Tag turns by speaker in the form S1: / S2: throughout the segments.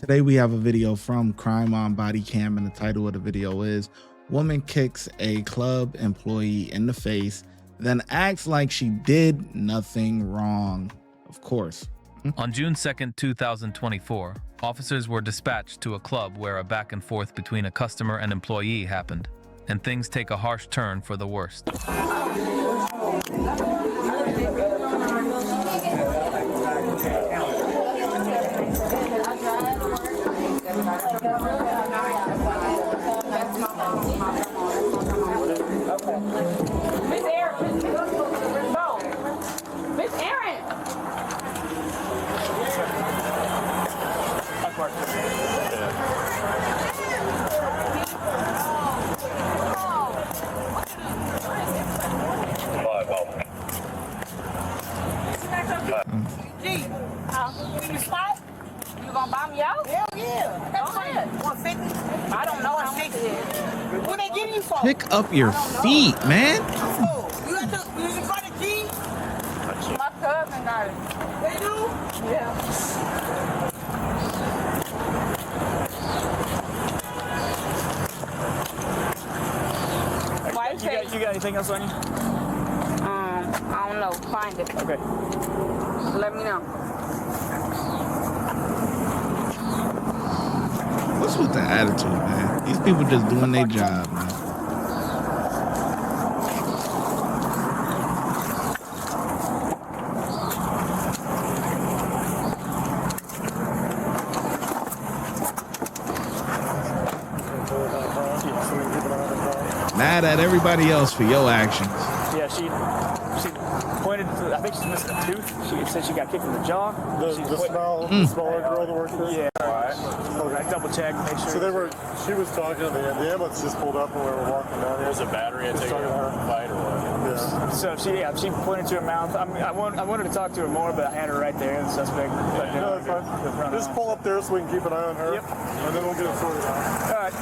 S1: Today we have a video from Crime on Body Cam, and the title of the video is "Woman Kicks a Club Employee in the Face, then Acts Like She Did Nothing Wrong." Of course.
S2: On June 2nd, 2024, officers were dispatched to a club where a back and forth between a customer and employee happened, and things take a harsh turn for the worst.
S3: You spot? You gonna buy me out? Hell yeah. That's it. 150? I don't know how much it is. What they give you for?
S1: Pick up your feet, man.
S3: Oh, you got the key? My cousin got it. They do? Yeah. Why
S4: you got anything else on you?
S3: I don't know. Find it.
S4: Okay.
S3: Let me know.
S1: What's with the attitude, man? These people just doing their job, man. Mad at everybody else for your actions.
S4: Yeah, she pointed to, I think she's missing a tooth. She said she got kicked in the jaw.
S5: The smaller girl that worked there?
S4: Yeah. I double checked, make sure.
S5: So she was talking to the ambulance just pulled up when we were walking down here.
S6: Was a battery had taken a fight or what?
S5: Yeah.
S4: So she pointed to her mouth. I wanted to talk to her more, but I had her right there, the suspect. But,
S5: No, that's fine. Just pull up there so we can keep an eye on her.
S4: Yep.
S5: And then we'll get it sorted out.
S4: All right.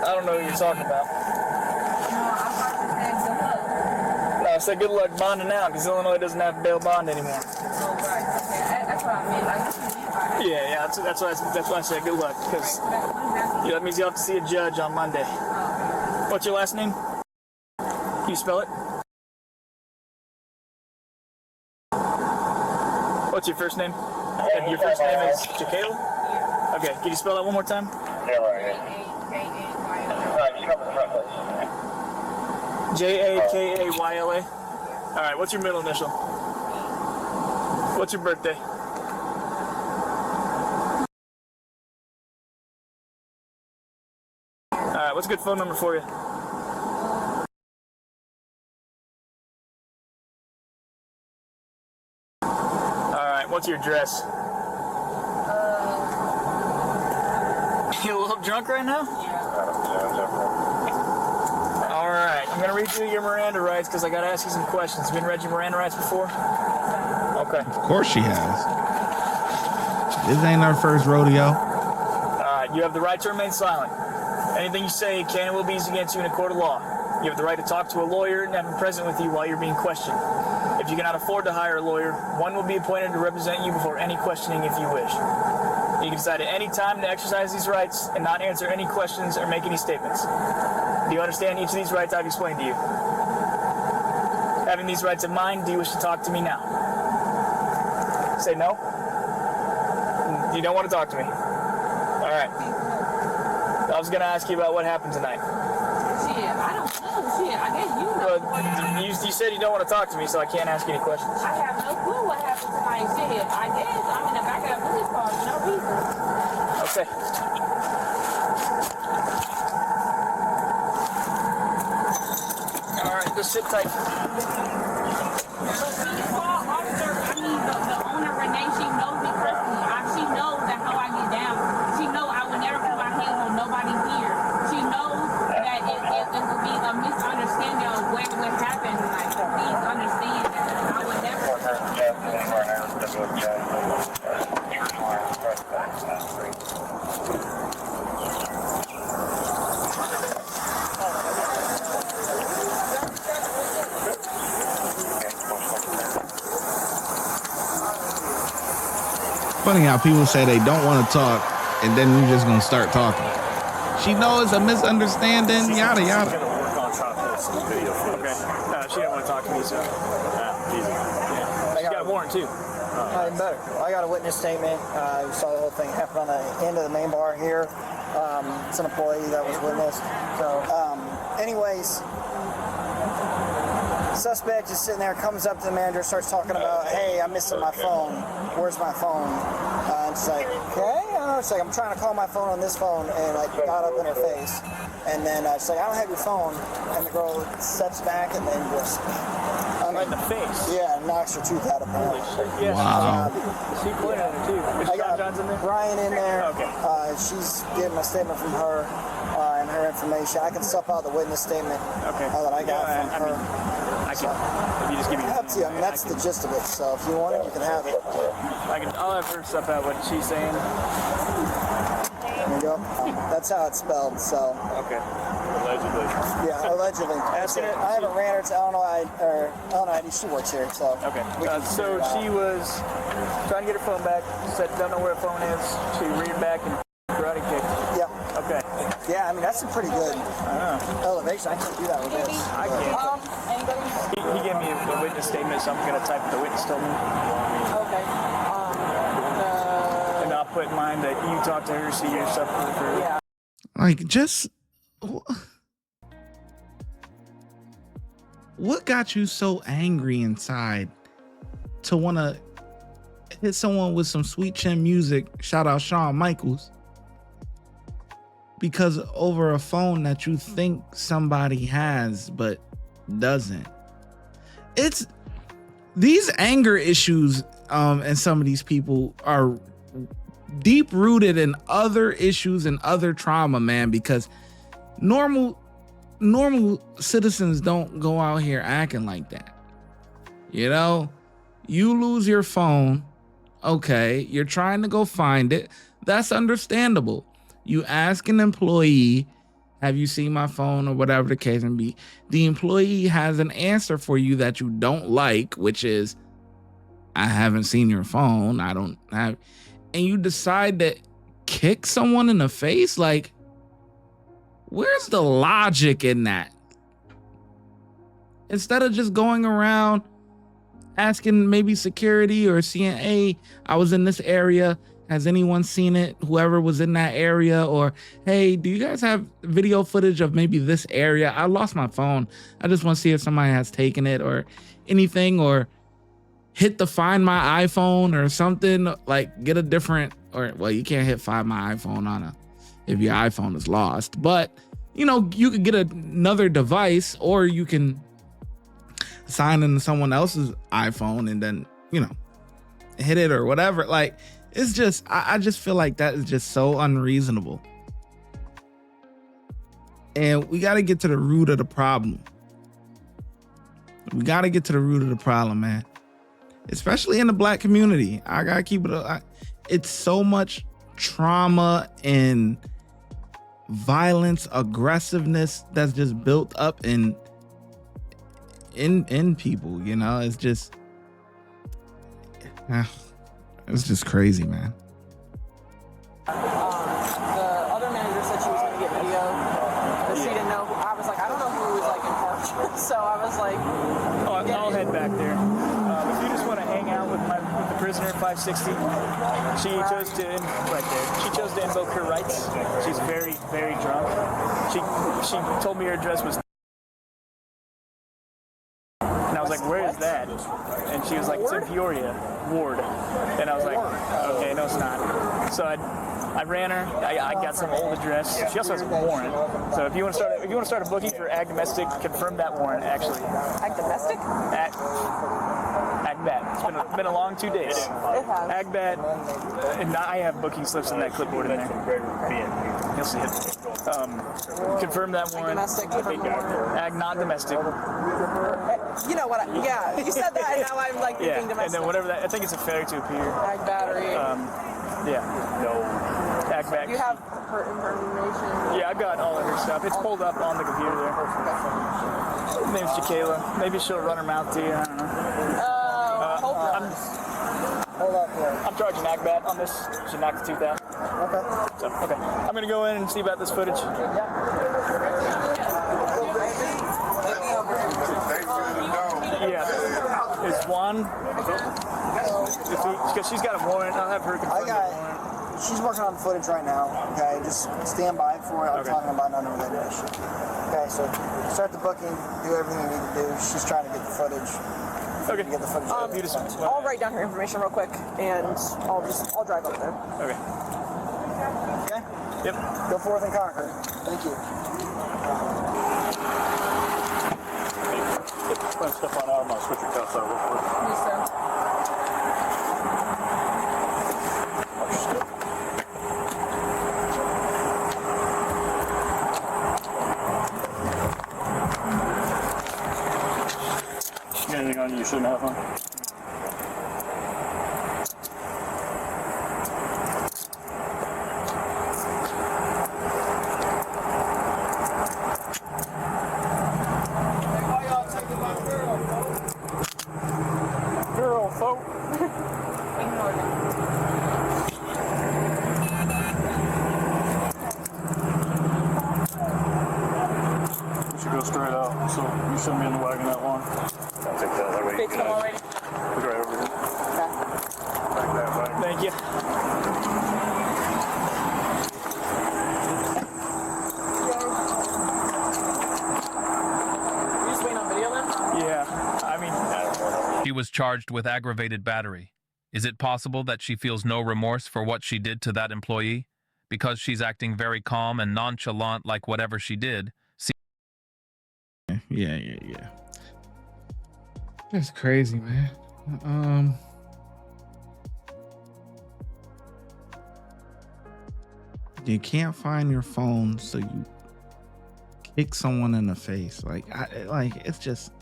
S4: I don't know what you're talking about. No, I said good luck bonding out because Illinois doesn't have bail bond anymore.
S3: That's what I mean.
S4: Yeah, that's why I said good luck because that means you'll have to see a judge on Monday. What's your last name? Can you spell it? What's your first name? And your first name is Jakayla? Okay, can you spell that one more time? Jakayla. All right, what's your middle initial? What's your birthday? All right, what's a good phone number for you? All right, what's your address? You a little drunk right now? All right, I'm gonna read you your Miranda rights because I gotta ask you some questions. Have you been read your Miranda rights before? Okay.
S1: Of course she has. This ain't our first rodeo.
S4: All right, you have the right to remain silent. Anything you say can and will be used against you in a court of law. You have the right to talk to a lawyer and have him present with you while you're being questioned. If you cannot afford to hire a lawyer, one will be appointed to represent you before any questioning if you wish. You can decide at any time to exercise these rights and not answer any questions or make any statements. Do you understand each of these rights I've explained to you? Having these rights in mind, do you wish to talk to me now? Say no? You don't want to talk to me? All right. I was going to ask you about what happened tonight.
S3: Shit, I don't know. Shit, I guess you know.
S4: Well, you said you don't want to talk to me, so I can't ask you any questions.
S3: I have no clue what happened tonight. Shit, I guess I'm in the back of the police car for no reason.
S4: Okay. All right, just sit tight.
S3: The owner, Renee, she knows me personally. She knows that how I get down. She knows I would never put my hands on nobody here. She knows that it will be a misunderstanding of what happened. Like, please
S1: funny how people say they don't want to talk, and then you're just gonna start talking. She knows a misunderstanding, yada yada.
S6: She's gonna work on trying to post some video for
S4: Okay. She didn't want to talk to me, so.
S6: easy.
S4: She's got a warrant, too.
S7: Even better. I got a witness statement. You saw the whole thing happen on the end of the main bar here. It's an employee that was witnessed. So, anyways, suspect is sitting there, comes up to the manager, starts talking about, hey, I'm missing my phone. Where's my phone? And she's like, okay. She's like, I'm trying to call my phone on this phone, and like got up in her face. And then she's like, I don't have your phone. And the girl steps back and then just
S4: Right in the face.
S7: yeah, knocks her tooth out of her.
S4: Yeah.
S1: Wow.
S4: She pointed at it, too. Is
S7: I
S4: John
S7: got
S4: John's in there?
S7: Brian in there.
S4: Okay.
S7: She's getting a statement from her and her information. I can sup out the witness statement
S4: Okay.
S7: that I got from her.
S4: I can. If you just give me
S7: Up to you. I mean, that's the gist of it. So if you want it, you can have it.
S4: I'll have her stuff out what she's saying.
S7: There you go. That's how it's spelled. So
S6: Okay. Allegedly.
S7: yeah, allegedly. I haven't ran her to Illinois ID. She works here. So
S4: Okay.
S7: we can
S4: So
S7: figure it out.
S4: she was trying to get her phone back. Said, don't know where her phone is. She reared back and karate kicked.
S7: Yeah.
S4: Okay.
S7: Yeah. I mean, that's a pretty good elevation. I can't do that with this.
S4: I can't. He gave me a witness statement, so I'm going to type what the witness told me.
S3: Okay.
S4: And I'll put in mind that you talked to her, see your stuff with her.
S3: Yeah.
S1: Like, just what got you so angry inside to want to hit someone with some sweet chin music? Shout out Shawn Michaels. Because over a phone that you think somebody has but doesn't. It's these anger issues and some of these people are deep rooted in other issues and other trauma, man, because normal citizens don't go out here acting like that. You know, you lose your phone. Okay, you're trying to go find it. That's understandable. You ask an employee, have you seen my phone, or whatever the case may be. The employee has an answer for you that you don't like, which is, I haven't seen your phone. I don't have, and you decide to kick someone in the face. Like, where's the logic in that? Instead of just going around asking maybe security or seeing, hey, I was in this area. Has anyone seen it? Whoever was in that area, or, hey, do you guys have video footage of maybe this area? I lost my phone. I just want to see if somebody has taken it or anything, or hit the Find My iPhone or something, like get a different, or, well, you can't hit Find My iPhone on if your iPhone is lost, but you know, you could get another device, or you can sign into someone else's iPhone and then, you know, hit it or whatever. Like, it's just, I just feel like that is just so unreasonable. And we got to get to the root of the problem. We got to get to the root of the problem, man. Especially in the Black community. I got to keep it. It's so much trauma and violence, aggressiveness that's just built up in people, you know. It's just it's just crazy, man.
S3: The other manager said she was going to get video, but she didn't know. I was like, I don't know who was like in charge. So I was like,
S4: I'll head back there. If you just want to hang out with the prisoner 560, she chose to right there. She chose to invoke her rights. She's very, very drunk. She told me her address was. And I was like, where is that? And she was like, it's in Peoria Ward. And I was like, okay, no, it's not. So I ran her. I got some old address. She also has a warrant. So if you want to start a booking for ag domestic, confirm that warrant. Actually,
S3: ag domestic?
S4: Ag bat. It's been a long 2 days.
S3: It has.
S4: Ag bat, and I have booking slips in that clipboard in there. You'll see it. Confirm that warrant.
S3: Domestic, confirm the warrant.
S4: Ag non-domestic.
S3: You know what? Yeah, you said that, and now I'm like thinking
S4: Yeah,
S3: domestic.
S4: and then whatever that. I think it's a failure to appear.
S3: Ag battery.
S4: Yeah. No. Ag back.
S3: You have her information.
S4: Yeah, I've got all of her stuff. It's pulled up on the computer there. Her name's Jaquela. Maybe she'll run her mouth to you. I don't know.
S3: Hope not.
S7: Hold up here.
S4: I'm charging agbat on this. Should knock the tooth out.
S7: Okay.
S4: So, okay. I'm gonna go in and see about this footage. Yeah. It's one. Because she's got a warrant. I'll have her confirm the warrant.
S7: She's working on the footage right now. Okay, just stand by for it. I'm talking about an unrelated issue. Okay, so start the booking, do everything you need to do. She's trying to get the footage.
S4: Okay.
S7: Get the footage.
S3: I'll write down her information real quick, and I'll drive up there.
S4: Okay.
S7: Okay.
S4: Yep.
S7: Go forth and conquer. Thank you.
S6: Put stuff on out. I'm gonna switch your cuffs out real quick.
S3: Yes, sir.
S6: Watch your step. You got anything on you shouldn't have on? Girl, folk. You should go straight out, so you shouldn't be in the wagon that long. I'll take that way.
S3: Fate's come already.
S6: Look right over here. Back that way.
S4: Thank you.
S3: You just waiting on video then?
S4: Yeah. I mean,
S2: She was charged with aggravated battery. Is it possible that she feels no remorse for what she did to that employee? Because she's acting very calm and nonchalant like whatever she did.
S1: Yeah. That's crazy, man. You can't find your phone, so you kick someone in the face. Like it's just.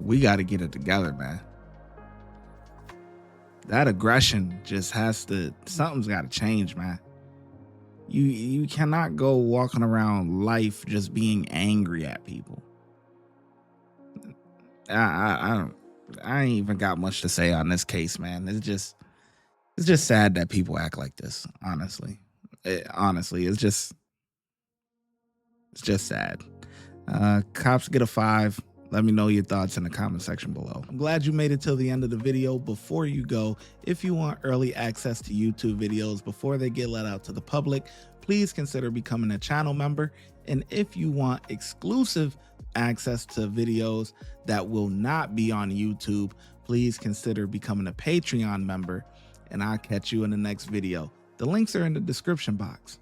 S1: We got to get it together, man. That aggression just has to. Something's got to change, man. You cannot go walking around life just being angry at people. I ain't even got much to say on this case, man. It's just sad that people act like this. Honestly, it's just sad. Cops get a 5. Let me know your thoughts in the comment section below. I'm glad you made it till the end of the video. Before you go, if you want early access to YouTube videos before they get let out to the public, please consider becoming a channel member. And if you want exclusive access to videos that will not be on YouTube, please consider becoming a Patreon member. And I'll catch you in the next video. The links are in the description box.